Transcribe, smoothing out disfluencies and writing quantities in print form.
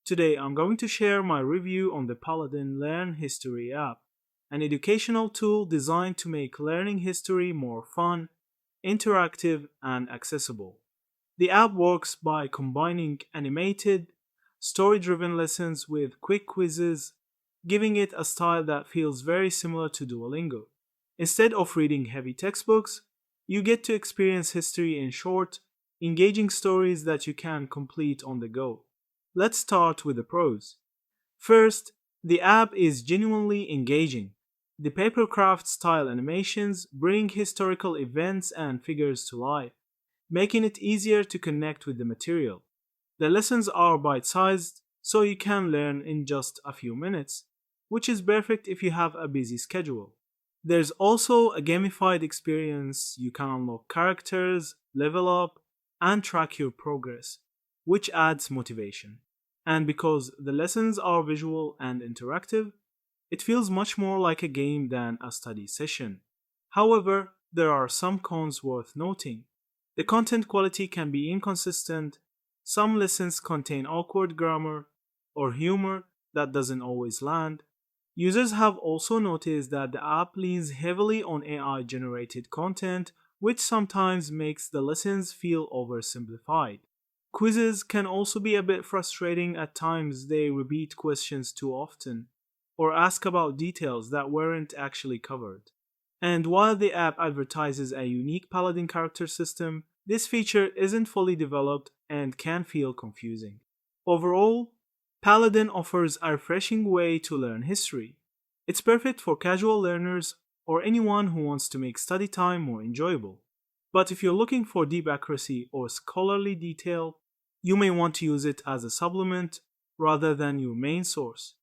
Today I'm going to share my review on the Paladin Learn History app, an educational tool designed to make learning history more fun, interactive, and accessible. The app works by combining animated, story driven lessons with quick quizzes, giving it a style that feels very similar to Duolingo. Instead of reading heavy textbooks, you get to experience history in short, engaging stories that you can complete on the go. Let's start with the pros. First, the app is genuinely engaging. The papercraft style animations bring historical events and figures to life, making it easier to connect with the material. The lessons are bite sized, so you can learn in just a few minutes, which is perfect if you have a busy schedule. There's also a gamified experience. You can unlock characters, level up, and track your progress, which adds motivation. And because the lessons are visual and interactive, it feels much more like a game than a study session. However, there are some cons worth noting. The content quality can be inconsistent, some lessons contain awkward grammar or humor that doesn't always land. Users have also noticed that the app leans heavily on AI generated content, which sometimes makes the lessons feel oversimplified. Quizzes can also be a bit frustrating at times. They repeat questions too often or ask about details that weren't actually covered. And while the app advertises a unique Paladin character system, this feature isn't fully developed and can feel confusing. Overall, Paladin offers a refreshing way to learn history. It's perfect for casual learners or anyone who wants to make study time more enjoyable. But if you're looking for deep accuracy or scholarly detail, you may want to use it as a supplement rather than your main source.